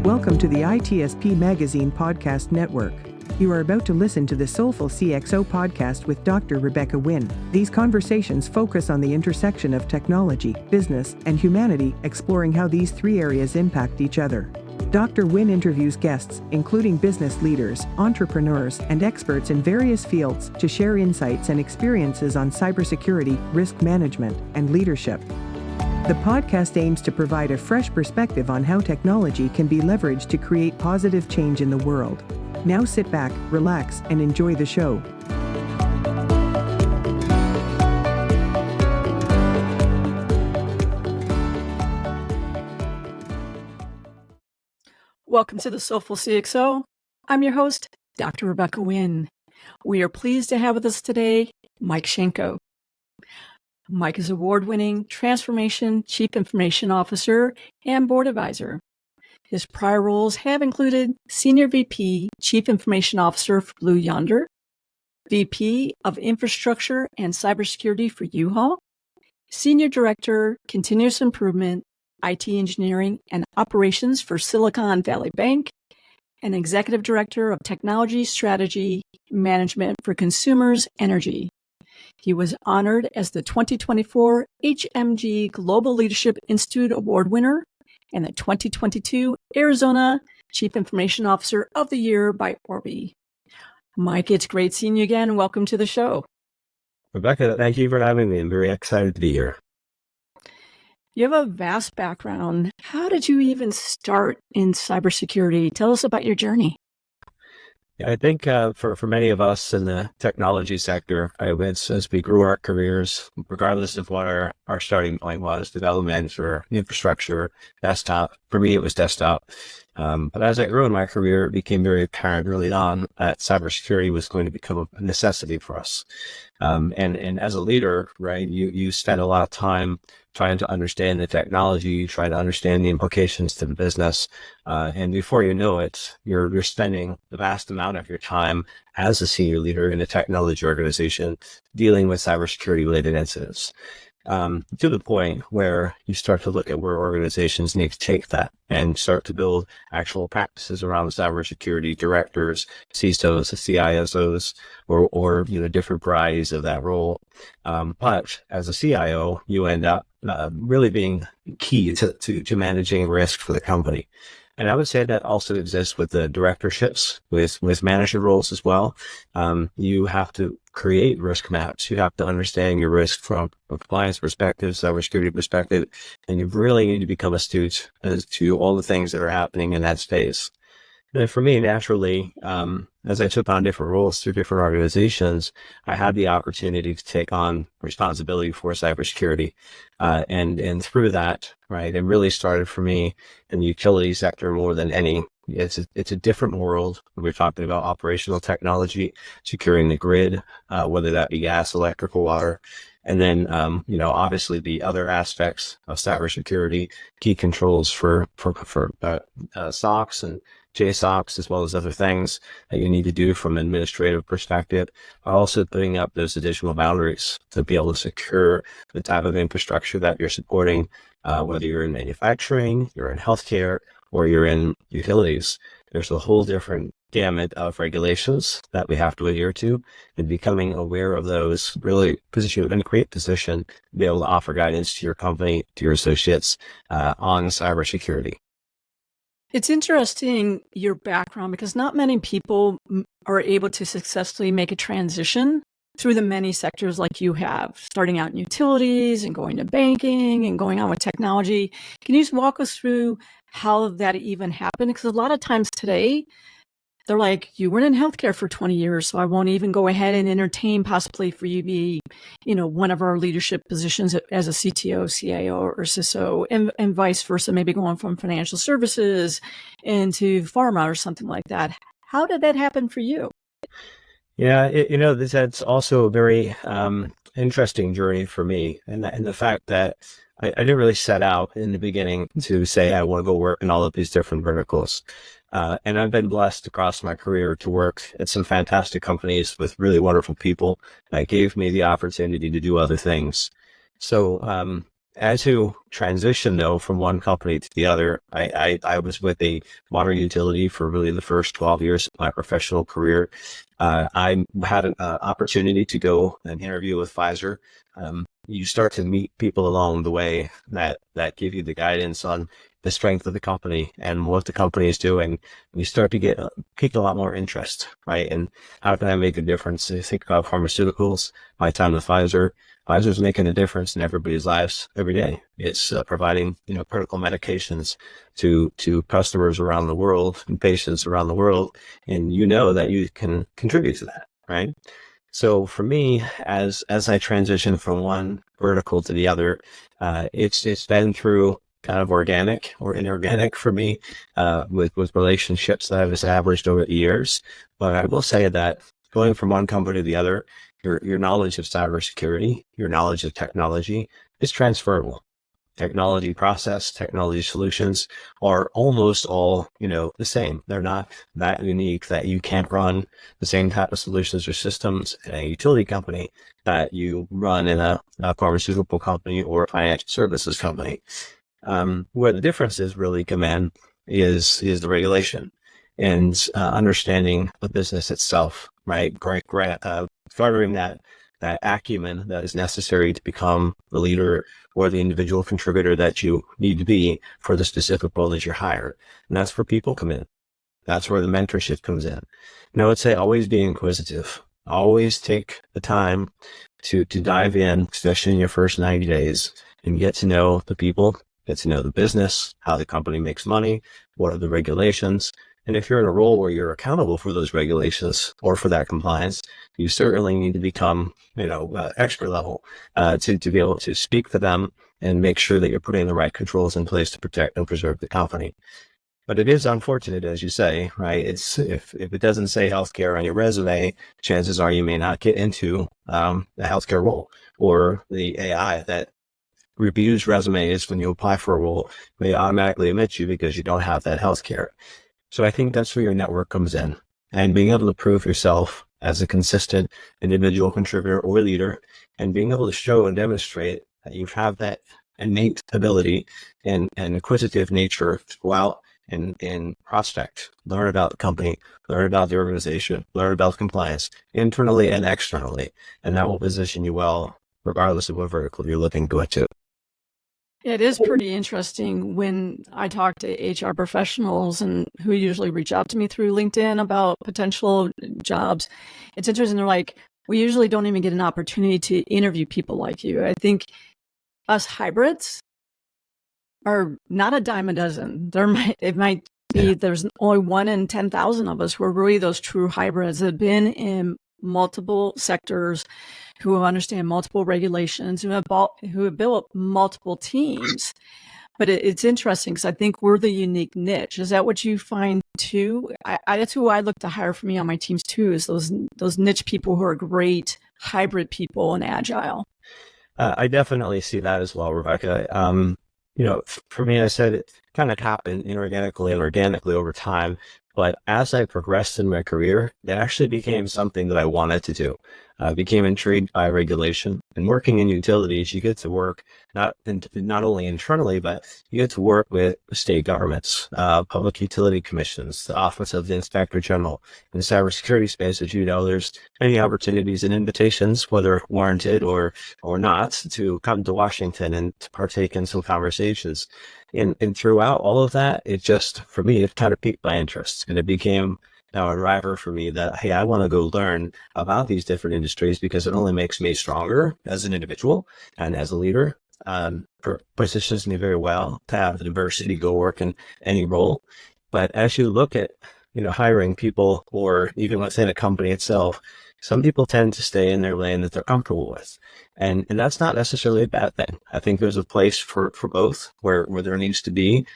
Welcome to the ITSP Magazine Podcast Network. You are about to listen to the Soulful CXO podcast with Dr. Rebecca Wynn. These conversations focus on the intersection of technology, business, and humanity, exploring how these three areas impact each other. Dr. Wynn interviews guests, including business leaders, entrepreneurs, and experts in various fields, to share insights and experiences on cybersecurity, risk management, and leadership. The podcast aims to provide a fresh perspective on how technology can be leveraged to create positive change in the world. Now sit back, relax, and enjoy the show. Welcome to the Soulful CXO. I'm your host, Dr. Rebecca Wynn. We are pleased to have with us today Mike Shanko. Mike is award-winning Transformation Chief Information Officer and Board Advisor. His prior roles have included Senior VP Chief Information Officer for Blue Yonder, VP of Infrastructure and Cybersecurity for U-Haul, Senior Director, Continuous Improvement, IT Engineering and Operations for Silicon Valley Bank, and Executive Director of Technology Strategy Management for Consumers Energy. He was honored as the 2024 HMG Global Leadership Institute Award winner and the 2022 Arizona Chief Information Officer of the Year by ORBIE. Mike, it's great seeing you again. Welcome to the show. Rebecca, thank you for having me. I'm very excited to be here. You have a vast background. How did you even start in cybersecurity? Tell us about your journey. I think for many of us in the technology sector, as we grew our careers, regardless of what our starting point was, development or infrastructure, desktop, for me it was desktop. But as I grew in my career, it became very apparent early on that cybersecurity was going to become a necessity for us. And as a leader, right, you spend a lot of time trying to understand the technology, trying to understand the implications to the business. And before you know it, you're spending the vast amount of your time as a senior leader in a technology organization dealing with cybersecurity related incidents. To the point where you start to look at where organizations need to take that and start to build actual practices around cybersecurity directors, CISOs, CISOs, or different varieties of that role. But as a CIO, you end up really being key to managing risk for the company. And I would say that also exists with the directorships, with manager roles as well. You have to create risk maps. You have to understand your risk from a compliance perspective, cybersecurity perspective, and you really need to become astute as to all the things that are happening in that space. And for me, naturally, as I took on different roles through different organizations, I had the opportunity to take on responsibility for cybersecurity. And through that, right, it really started for me in the utility sector more than any. It's a different world. We're talking about operational technology, securing the grid, whether that be gas, electrical, water. And then, obviously the other aspects of cybersecurity, key controls for SOX and JSOX, as well as other things that you need to do from an administrative perspective, are also putting up those additional boundaries to be able to secure the type of infrastructure that you're supporting, whether you're in manufacturing, you're in healthcare, or you're in utilities. There's a whole different gamut of regulations that we have to adhere to, and becoming aware of those really puts you in a great position to be able to offer guidance to your company, to your associates on cybersecurity. It's interesting, your background, because not many people are able to successfully make a transition through the many sectors like you have, starting out in utilities and going to banking and going on with technology. Can you just walk us through how that even happened? Because a lot of times today, they're like, you weren't in healthcare for 20 years, so I won't even go ahead and entertain possibly for you to be, one of our leadership positions as a CTO, CIO, or CISO, and vice versa, maybe going from financial services into pharma or something like that. How did that happen for you? Yeah, that's also a very interesting journey for me, and the fact that I didn't really set out in the beginning to say I want to go work in all of these different verticals. And I've been blessed across my career to work at some fantastic companies with really wonderful people that gave me the opportunity to do other things. So As you transition though from one company to the other, I was with a water utility for really the first 12 years of my professional career. I had an opportunity to go and interview with Pfizer. You start to meet people along the way that give you the guidance on the strength of the company and what the company is doing. You start to pick a lot more interest, right? And how can I make a difference? You think about pharmaceuticals, my time with Pfizer's making a difference in everybody's lives every day. It's providing, critical medications to customers around the world and patients around the world. And that you can contribute to that, right? So for me, as I transition from one vertical to the other, it's been through kind of organic or inorganic for me, with relationships that I've established over the years. But I will say that going from one company to the other, your knowledge of cybersecurity, your knowledge of technology is transferable. Technology process, technology solutions are almost all, the same. They're not that unique that you can't run the same type of solutions or systems in a utility company that you run in a pharmaceutical company or a financial services company. Where the differences really come in is the regulation and understanding the business itself, right? Garnering that acumen that is necessary to become the leader or the individual contributor that you need to be for the specific role that you're hired. And that's where people come in. That's where the mentorship comes in. I would say always be inquisitive. Always take the time to dive in, especially in your first 90 days, and get to know the people, get to know the business, how the company makes money, what are the regulations. And if you're in a role where you're accountable for those regulations or for that compliance, you certainly need to become, expert level, to be able to speak for them and make sure that you're putting the right controls in place to protect and preserve the company. But it is unfortunate, as you say, right? It's if it doesn't say healthcare on your resume, chances are you may not get into the healthcare role, or the AI that reviews resumes when you apply for a role may automatically omit you because you don't have that healthcare. So I think that's where your network comes in, and being able to prove yourself as a consistent individual contributor or leader, and being able to show and demonstrate that you have that innate ability and acquisitive nature to go out and prospect, learn about the company, learn about the organization, learn about compliance internally and externally. And that will position you well, regardless of what vertical you're looking to go to. It is pretty interesting when I talk to HR professionals and who usually reach out to me through LinkedIn about potential jobs. It's interesting. They're like, we usually don't even get an opportunity to interview people like you. I think us hybrids are not a dime a dozen. It might be there's only 1 in 10,000 of us who are really those true hybrids that have been in multiple sectors, who understand multiple regulations, who have built multiple teams. But it's interesting because I think we're the unique niche. Is that what you find too? That's who I look to hire for me on my teams too, is those niche people who are great hybrid people and agile. I definitely see that as well, Rebecca. For me, I said it kind of happened inorganically and organically over time. But as I progressed in my career, it actually became something that I wanted to do. I became intrigued by regulation, and working in utilities, you get to work not only internally, but you get to work with state governments, public utility commissions, the Office of the Inspector General. In the cybersecurity space, as you know, there's many opportunities and invitations, whether warranted or not, to come to Washington and to partake in some conversations. And throughout all of that, for me, it kind of piqued my interest, and it became now a driver for me that, hey, I want to go learn about these different industries because it only makes me stronger as an individual and as a leader. Positions me very well to have the diversity go work in any role. But as you look at, hiring people, or even let's say the company itself, some people tend to stay in their lane that they're comfortable with. And that's not necessarily a bad thing. I think there's a place for both where there needs to be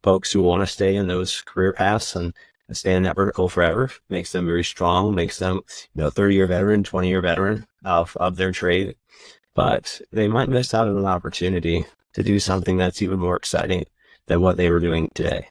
folks who want to stay in those career paths and stay in that vertical forever. Makes them very strong, makes them 30-year veteran, 20-year veteran of their trade. But they might miss out on an opportunity to do something that's even more exciting than what they were doing today.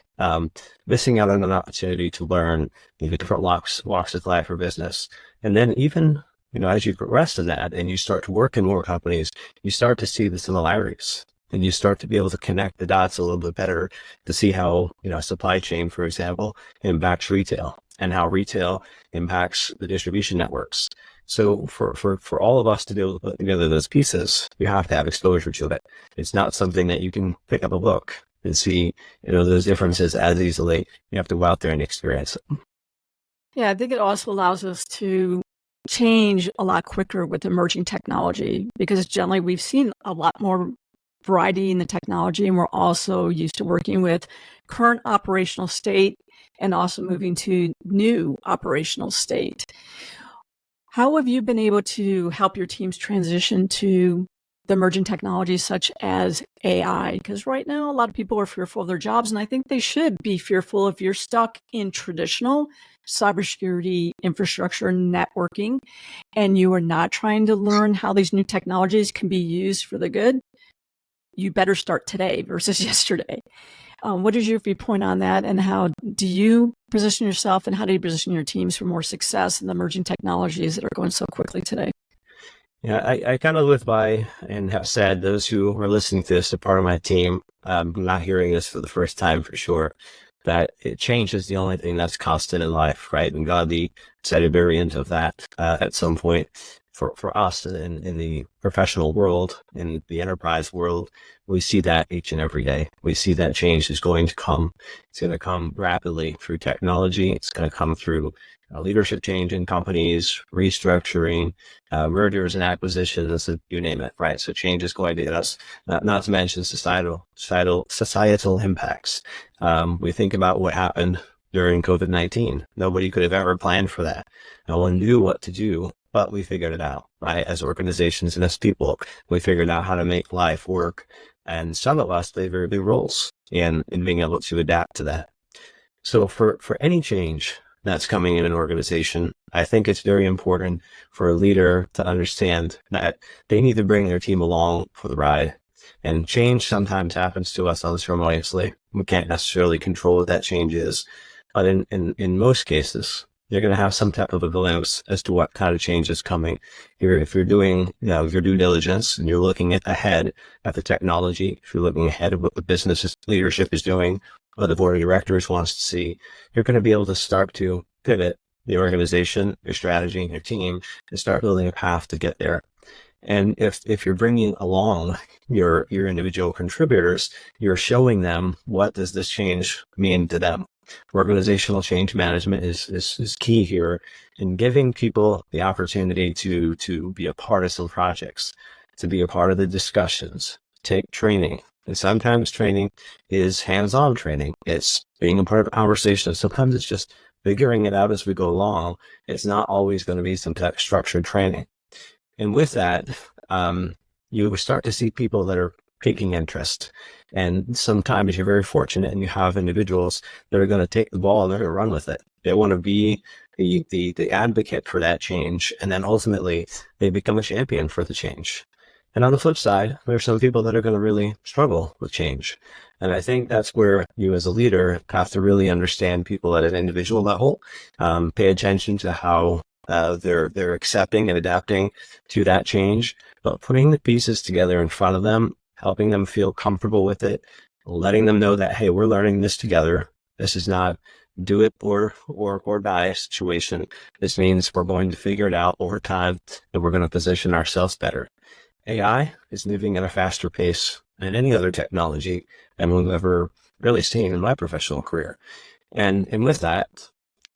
Missing out on an opportunity to learn different walks of life or business. And then even as you progress in that and you start to work in more companies, you start to see the similarities and you start to be able to connect the dots a little bit better to see how, supply chain, for example, impacts retail and how retail impacts the distribution networks. So for all of us to be able to put together those pieces, you have to have exposure to it. It's not something that you can pick up a book and see, those differences as easily. You have to go out there and experience it. Yeah, I think it also allows us to change a lot quicker with emerging technology, because generally we've seen a lot more variety in the technology, and we're also used to working with current operational state and also moving to new operational state. How have you been able to help your teams transition to the emerging technologies such as AI? Because right now, a lot of people are fearful of their jobs, and I think they should be fearful if you're stuck in traditional cybersecurity, infrastructure, networking, and you are not trying to learn how these new technologies can be used for the good. You better start today versus yesterday. What is your viewpoint on that, and how do you position yourself, and how do you position your teams for more success in the emerging technologies that are going so quickly today? Yeah, I kind of live by and have said, those who are listening to this are part of my team, not hearing this for the first time for sure, that change is the only thing that's constant in life, right? And Gandhi said a variant of that at some point. For us in the professional world, in the enterprise world, we see that each and every day. We see that change is going to come. It's going to come rapidly through technology. It's going to come through leadership change in companies, restructuring, mergers and acquisitions, you name it, right? So change is going to hit us, not to mention societal impacts. We think about what happened during COVID-19. Nobody could have ever planned for that. No one knew what to do, but we figured it out, right? As organizations and as people, we figured out how to make life work. And some of us play very big roles in being able to adapt to that. So for any change that's coming in an organization, I think it's very important for a leader to understand that they need to bring their team along for the ride. And change sometimes happens to us unceremoniously. We can't necessarily control what that change is. But in most cases, you're going to have some type of a glimpse as to what kind of change is coming. If you're doing your due diligence and you're looking ahead at the technology, if you're looking ahead at what the business leadership is doing, what the board of directors wants to see, you're going to be able to start to pivot the organization, your strategy, and your team, and start building a path to get there. And if you're bringing along your individual contributors, you're showing them, what does this change mean to them? Organizational change management is key here in giving people the opportunity to be a part of some projects, to be a part of the discussions, take training. And sometimes training is hands-on training. It's being a part of a conversation. Sometimes it's just figuring it out as we go along. It's not always going to be some type of structured training. And with that, you start to see people that are taking interest. And sometimes you're very fortunate and you have individuals that are going to take the ball and they're going to run with it. They want to be the advocate for that change. And then ultimately they become a champion for the change. And on the flip side, there's some people that are going to really struggle with change. And I think that's where you as a leader have to really understand people at an individual level, pay attention to how they're accepting and adapting to that change, but putting the pieces together in front of them, helping them feel comfortable with it, letting them know that, hey, we're learning this together. This is not do it or die situation. This means we're going to figure it out over time and we're going to position ourselves better. AI is moving at a faster pace than any other technology than we've ever really seen in my professional career. And with that,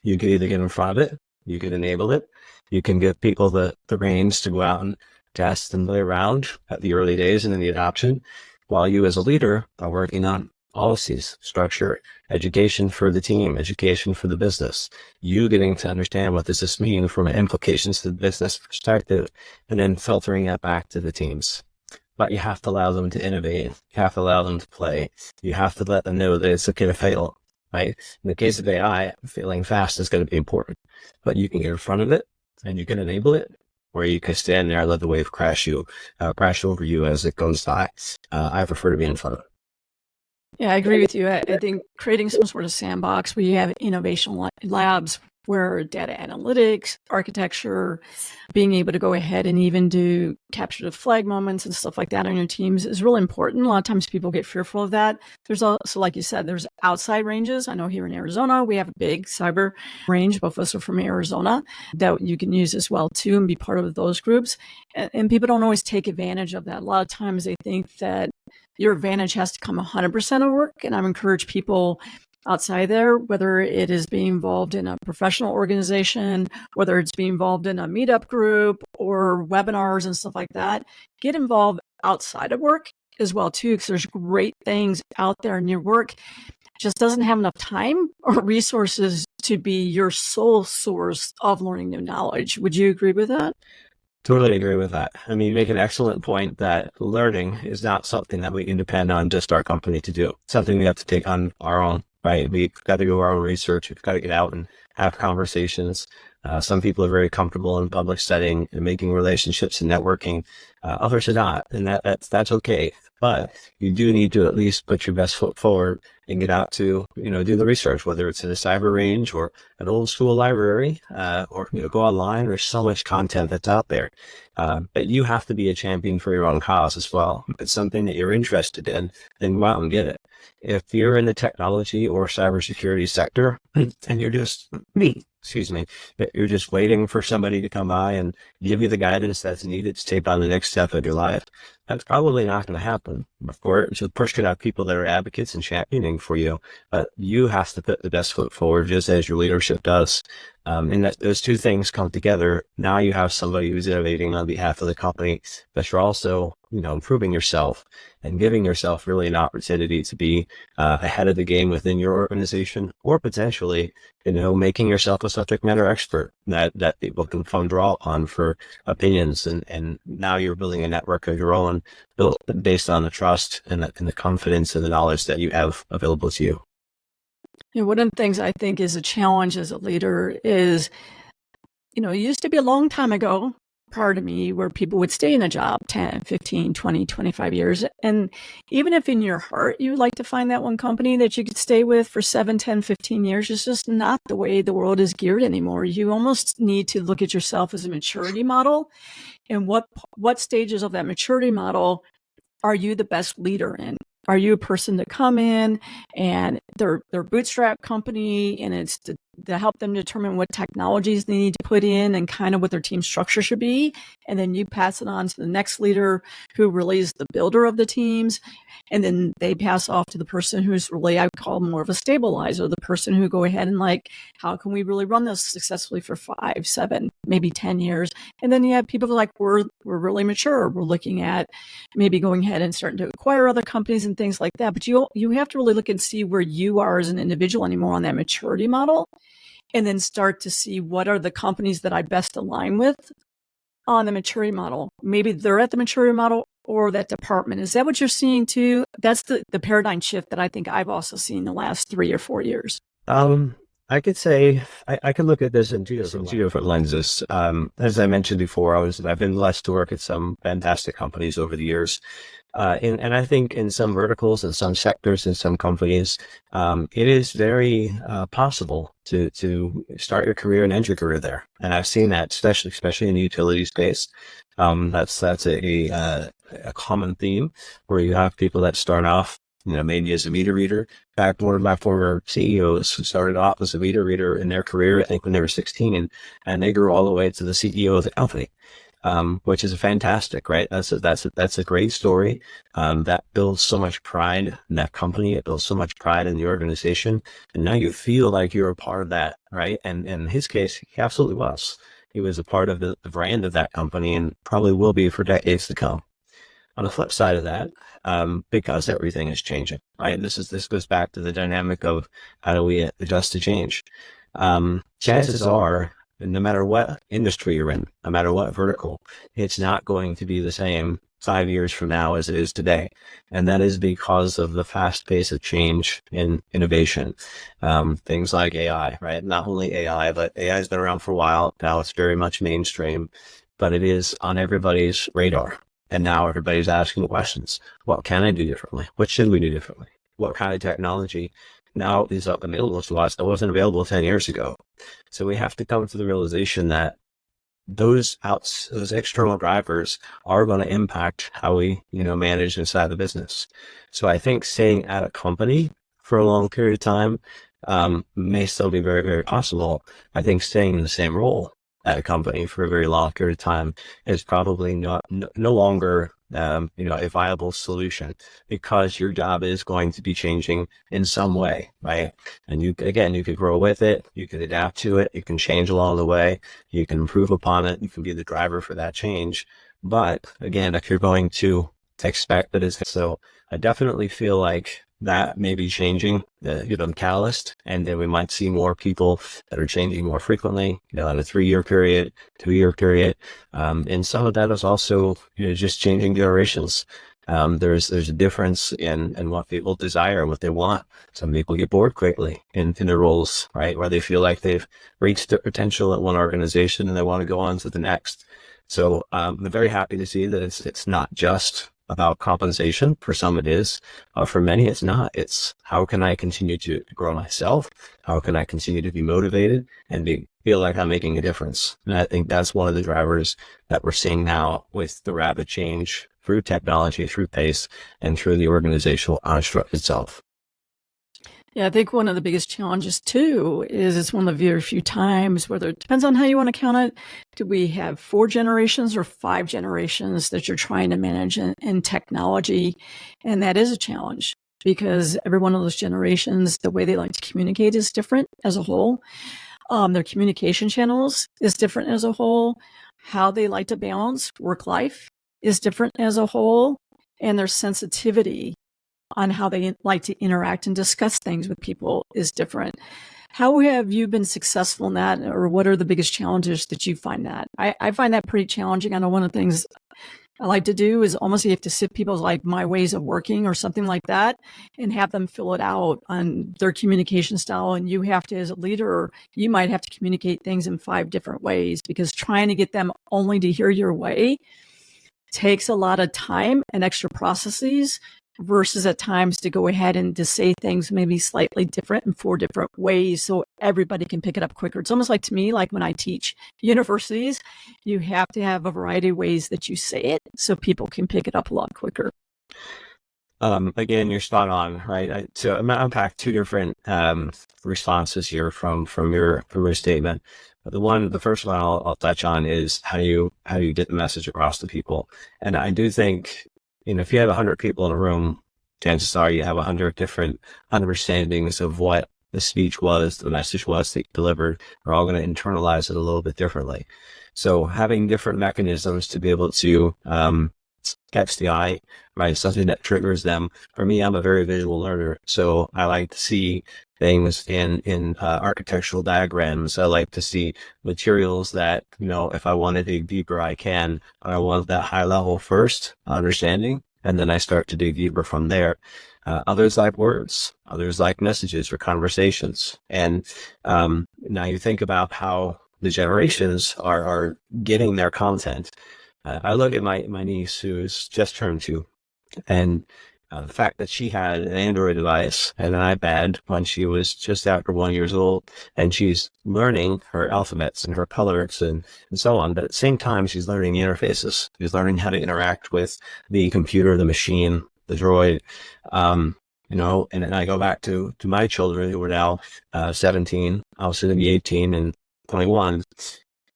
you can either get in front of it, you can enable it, you can give people the reins to go out and test and play around at the early days and in the adoption, while you as a leader are working on policies, structure, education for the team, education for the business, you getting to understand what does this mean from an implications to the business perspective, and then filtering that back to the teams. But you have to allow them to innovate. You have to allow them to play. You have to let them know that it's okay to fail, right? In the case of AI, failing fast is going to be important, but you can get in front of it and you can enable it, or you can stand there and let the wave crash over you as it goes by. I prefer to be in front of it. Yeah, I agree with you. I think creating some sort of sandbox where you have innovation labs software, data analytics, architecture, being able to go ahead and even do capture the flag moments and stuff like that on your teams is really important. A lot of times people get fearful of that. There's also, like you said, there's outside ranges. I know here in Arizona, we have a big cyber range. Both of us are from Arizona that you can use as well too and be part of those groups. And people don't always take advantage of that. A lot of times they think that your advantage has to come 100% of work. And I've encouraged people outside there, whether it is being involved in a professional organization, whether it's being involved in a meetup group or webinars and stuff like that, get involved outside of work as well too, because there's great things out there in your work. Just doesn't have enough time or resources to be your sole source of learning new knowledge. Would you agree with that? Totally agree with that. I mean, you make an excellent point that learning is not something that we can depend on just our company to do. It's something we have to take on our own, right? We've got to do our own research. We've got to get out and have conversations. Some people are very comfortable in public setting and making relationships and networking. Others are not, and that's okay. But you do need to at least put your best foot forward and get out to, do the research, whether it's in a cyber range or an old school library, or, go online. There's so much content that's out there. But you have to be a champion for your own cause as well. If it's something that you're interested in, then go out and get it. If you're in the technology or cybersecurity sector and you're just you're just waiting for somebody to come by and give you the guidance that's needed to take on the next step of your life, that's probably not going to happen. Of course, could have people that are advocates and championing for you, but you have to put the best foot forward, just as your leadership does. And that those two things come together. Now you have somebody who's innovating on behalf of the company, but you're also, improving yourself and giving yourself really an opportunity to be ahead of the game within your organization, or potentially, making yourself a subject matter expert that people can draw on for opinions. And now you're building a network of your own, built based on the trust and the confidence and the knowledge that you have available to you. One of the things I think is a challenge as a leader is, it used to be a long time ago, prior to me, where people would stay in a job 10, 15, 20, 25 years. And even if in your heart you would like to find that one company that you could stay with for 7, 10, 15 years, it's just not the way the world is geared anymore. You almost need to look at yourself as a maturity model. And what stages of that maturity model are you the best leader in? Are you a person to come in and their bootstrap company, and it's to help them determine what technologies they need to put in and kind of what their team structure should be? And then you pass it on to the next leader who really is the builder of the teams. And then they pass off to the person who's really, I call more of a stabilizer, the person who go ahead and how can we really run this successfully for 5, 7, maybe 10 years? And then you have people like, we're really mature. We're looking at maybe going ahead and starting to acquire other companies and things like that. But you have to really look and see where you are as an individual anymore on that maturity model, and then start to see what are the companies that I best align with on the maturity model. Maybe they're at the maturity model or that department. Is that what you're seeing too? That's the paradigm shift that I think I've also seen the last 3 or 4 years. I could say I can look at this in two different lenses. As I mentioned before, I've been blessed to work at some fantastic companies over the years. And I think in some verticals and some sectors and some companies, it is very possible to start your career and end your career there. And I've seen that, especially in the utility space. That's a common theme where you have people that start off, maybe as a meter reader. In fact, one of my former CEOs started off as a meter reader in their career, I think when they were 16, and they grew all the way to the CEO of the company. Which is fantastic, right? That's a great story. That builds so much pride in that company. It builds so much pride in the organization. And now you feel like you're a part of that, right? And in his case, he absolutely was. He was a part of the brand of that company and probably will be for decades to come. On the flip side of that, because everything is changing, right? This goes back to the dynamic of how do we adjust to change? Chances are, no matter what industry you're in, no matter what vertical, it's not going to be the same 5 years from now as it is today. And that is because of the fast pace of change in innovation. Things like AI, right? Not only AI, but AI has been around for a while. Now it's very much mainstream, but it is on everybody's radar. And now everybody's asking questions. What can I do differently? What should we do differently? What kind of technology now is available to us that wasn't available 10 years ago? So we have to come to the realization that those external drivers are going to impact how we, manage inside the business. So I think staying at a company for a long period of time may still be very, very possible. I think staying in the same role at a company for a very long period of time is probably no longer a viable solution, because your job is going to be changing in some way, right? And you could grow with it, you could adapt to it, you can change along the way, you can improve upon it, you can be the driver for that change. But again, if you're going to expect that so I definitely feel like that may be changing, the catalyst, and then we might see more people that are changing more frequently, in a 3-year period, 2-year period. And some of that is also, just changing generations. There's a difference in what people desire and what they want. Some people get bored quickly in their roles, right? Where they feel like they've reached their potential at one organization and they want to go on to the next. So I'm very happy to see that it's not just about compensation. For some it is. For many it's not. It's how can I continue to grow myself? How can I continue to be motivated and feel like I'm making a difference? And I think that's one of the drivers that we're seeing now with the rapid change through technology, through pace, and through the organizational construct itself. Yeah, I think one of the biggest challenges too is it's one of the very few times, whether it depends on how you want to count it. Do we have 4 generations or 5 generations that you're trying to manage in technology? And that is a challenge, because every one of those generations, the way they like to communicate is different as a whole. Their communication channels is different as a whole. How they like to balance work-life is different as a whole. And their sensitivity on how they like to interact and discuss things with people is different. How have you been successful in that, or what are the biggest challenges that you find that? I find that pretty challenging. I know one of the things I like to do is almost you have to sit people's like my ways of working or something like that and have them fill it out on their communication style. And you have to, as a leader, you might have to communicate things in 5 different ways, because trying to get them only to hear your way takes a lot of time and extra processes, versus at times to go ahead and to say things maybe slightly different in 4 different ways so everybody can pick it up quicker. It's almost like, to me, like when I teach universities, you have to have a variety of ways that you say it so people can pick it up a lot quicker. Again, you're spot on, right? So I'm going to unpack 2 different responses here from your statement. The first one I'll touch on is how you get the message across to people. And I do think, if you have 100 people in a room, chances are you have 100 different understandings of what the speech was, the message was that you delivered. We're all going to internalize it a little bit differently. So having different mechanisms to be able to catch the eye, right? Something that triggers them. For me, I'm a very visual learner, so I like to see things in architectural diagrams. I like to see materials that, if I want to dig deeper, I can. I want that high level first understanding, and then I start to dig deeper from there. Others like words, others like messages or conversations. And now you think about how the generations are getting their content. I look at my niece, who's just turned 2, and the fact that she had an Android device and an iPad when she was just after 1 year old, and she's learning her alphabets and her colors and so on. But at the same time, she's learning interfaces. She's learning how to interact with the computer, the machine, the droid. And then I go back to my children, who are now 17, I'll soon be 18 and 21.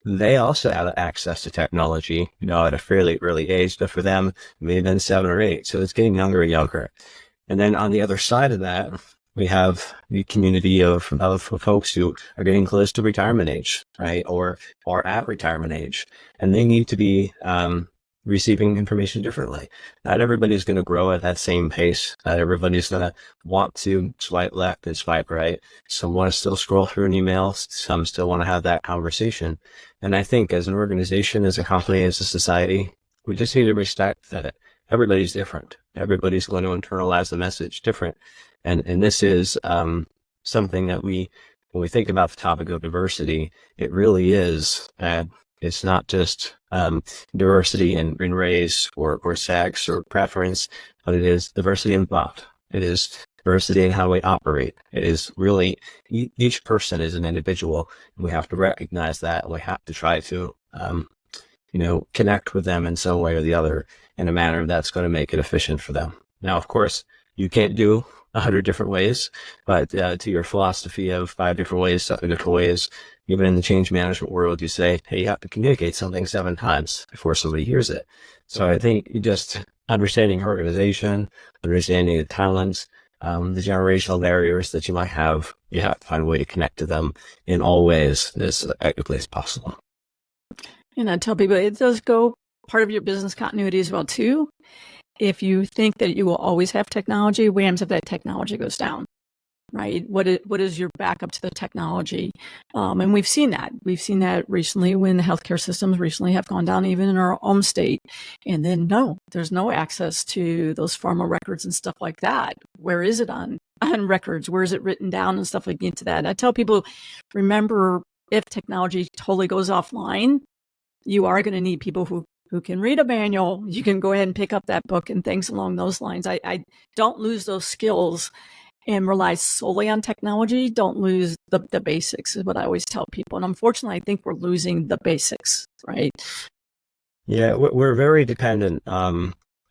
They also have access to technology, at a fairly early age, but for them, maybe then 7 or 8. So it's getting younger and younger. And then on the other side of that, we have the community of folks who are getting close to retirement age, right? Or at retirement age. And they need to be receiving information differently. Not everybody's going to grow at that same pace. Not everybody's going to want to swipe left and swipe right. Some want to still scroll through an email. Some still want to have that conversation. And I think as an organization, as a company, as a society, we just need to respect that everybody's different. Everybody's going to internalize the message different. And this is something that when we think about the topic of diversity, it really is it's not just diversity in race or sex or preference, but it is diversity in thought. It is diversity in how we operate. It is really, each person is an individual. And we have to recognize that. We have to try to, connect with them in some way or the other in a manner that's going to make it efficient for them. Now, of course, you can't do 100 different ways, but to your philosophy of 5 different ways, 7 different ways, even in the change management world, you say, hey, you have to communicate something 7 times before somebody hears it. So I think you just understanding organization, understanding the talents, the generational barriers that you might have, you have to find a way to connect to them in all ways as effectively as possible. And I tell people it does go part of your business continuity as well, too. If you think that you will always have technology, what happens if that technology goes down, right? What is your backup to the technology? And we've seen that. We've seen that recently when the healthcare systems recently have gone down, even in our home state. And then there's no access to those pharma records and stuff like that. Where is it on records? Where is it written down and stuff like into that? And I tell people, remember, if technology totally goes offline, you are going to need people who can read a manual. You can go ahead and pick up that book and things along those lines. I don't lose those skills and rely solely on technology. Don't lose the basics is what I always tell people. And unfortunately, I think we're losing the basics, right? Yeah, we're very dependent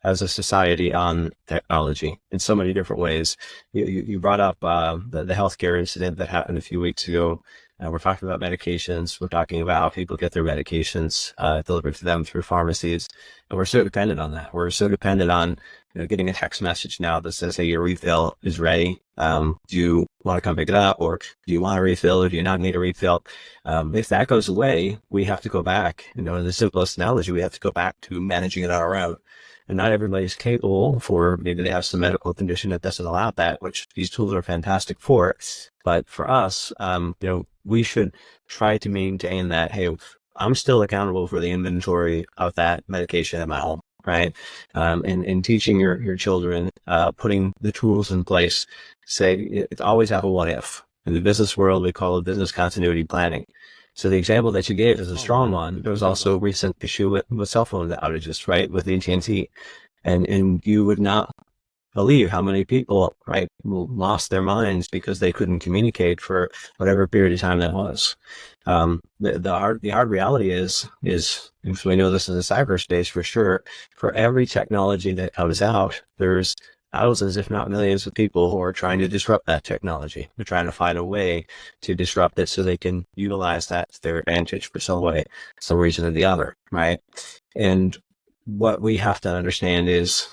as a society on technology in so many different ways. You brought up the healthcare incident that happened a few weeks ago. We're talking about medications. We're talking about how people get their medications delivered to them through pharmacies. And we're so dependent on that. We're so dependent on getting a text message now that says, hey, your refill is ready. Do you want to come pick it up? Or do you want a refill or do you not need a refill? If that goes away, we have to go back. In the simplest analogy, we have to go back to managing it on our own. And not everybody's capable for, maybe they have some medical condition that doesn't allow that, which these tools are fantastic for. But for us, we should try to maintain that, hey, I'm still accountable for the inventory of that medication at my home, right? And teaching your children, putting the tools in place, say, always have a what if. In the business world, we call it business continuity planning. So the example that you gave is a strong one. There was also a recent issue with cell phone outages, right, with AT&T. And you would not believe how many people, right, lost their minds because they couldn't communicate for whatever period of time that was. The hard reality is we know this in the cyberspace for sure, for every technology that comes out, there's thousands, if not millions of people who are trying to disrupt that technology. They're trying to find a way to disrupt it so they can utilize that to their advantage for some way, some reason or the other, right? And what we have to understand is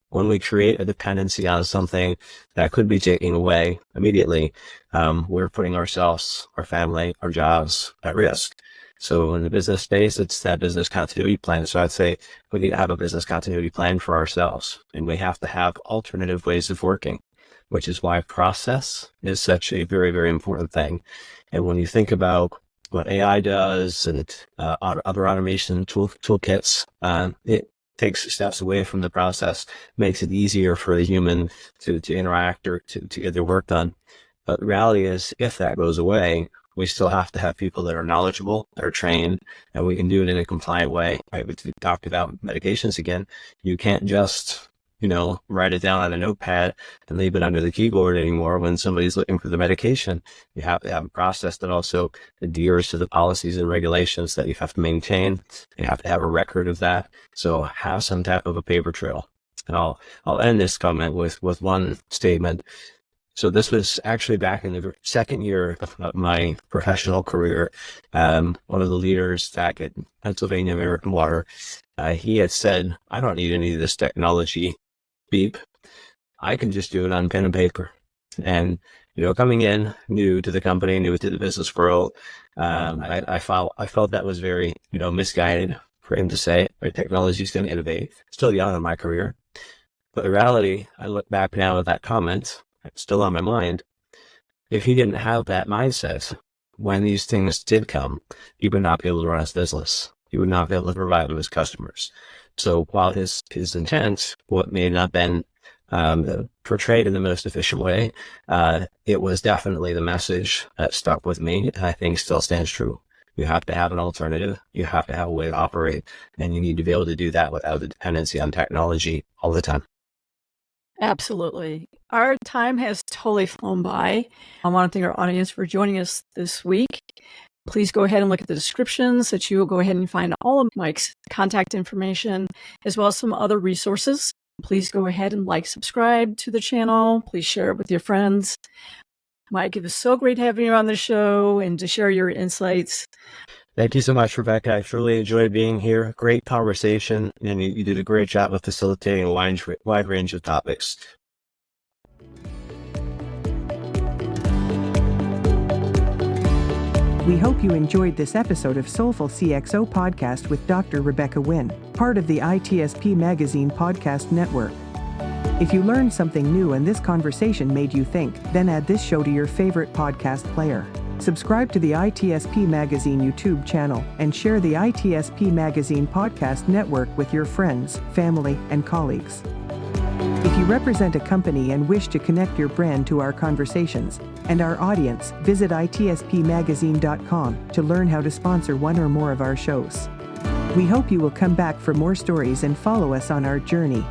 when we create a dependency on something that could be taken away immediately, we're putting ourselves, our family, our jobs at risk. So in the business space, it's that business continuity plan. So I'd say we need to have a business continuity plan for ourselves, and we have to have alternative ways of working, which is why process is such a very, very important thing. And when you think about what AI does and other automation toolkits, it takes steps away from the process, makes it easier for the human to interact or to get their work done. But the reality is, if that goes away, we still have to have people that are knowledgeable, that are trained, and we can do it in a compliant way. Right? We talked about medications again. You can't just, write it down on a notepad and leave it under the keyboard anymore when somebody's looking for the medication. You have to have a process that also adheres to the policies and regulations that you have to maintain. You have to have a record of that. So have some type of a paper trail. And I'll end this comment with one statement. So this was actually back in the second year of my professional career. One of the leaders back at Pennsylvania American Water, he had said, I don't need any of this technology, beep. I can just do it on pen and paper. And, coming in new to the company, new to the business world, I felt that was very, misguided for him to say, right, technology is going to innovate. Still young in my career. But the reality, I look back now at that comment, it's still on my mind. If he didn't have that mindset, when these things did come, he would not be able to run his business. He would not be able to provide to his customers. So while his intent, what may not have been portrayed in the most efficient way, it was definitely the message that stuck with me, and I think still stands true. You have to have an alternative. You have to have a way to operate, and you need to be able to do that without the dependency on technology all the time. Absolutely. Our time has totally flown by. I want to thank our audience for joining us this week. Please go ahead and look at the descriptions that you will go ahead and find all of Mike's contact information, as well as some other resources. Please go ahead and subscribe to the channel. Please share it with your friends. Mike, it was so great having you on the show and to share your insights. Thank you so much, Rebecca. I truly enjoyed being here. Great conversation, and you did a great job of facilitating a wide range of topics. We hope you enjoyed this episode of Soulful CXO podcast with Dr. Rebecca Wynn, part of the ITSP Magazine podcast network. If you learned something new and this conversation made you think, then add this show to your favorite podcast player. Subscribe to the ITSP Magazine YouTube channel and share the ITSP Magazine podcast network with your friends, family, and colleagues. If you represent a company and wish to connect your brand to our conversations and our audience, visit itspmagazine.com to learn how to sponsor one or more of our shows. We hope you will come back for more stories and follow us on our journey.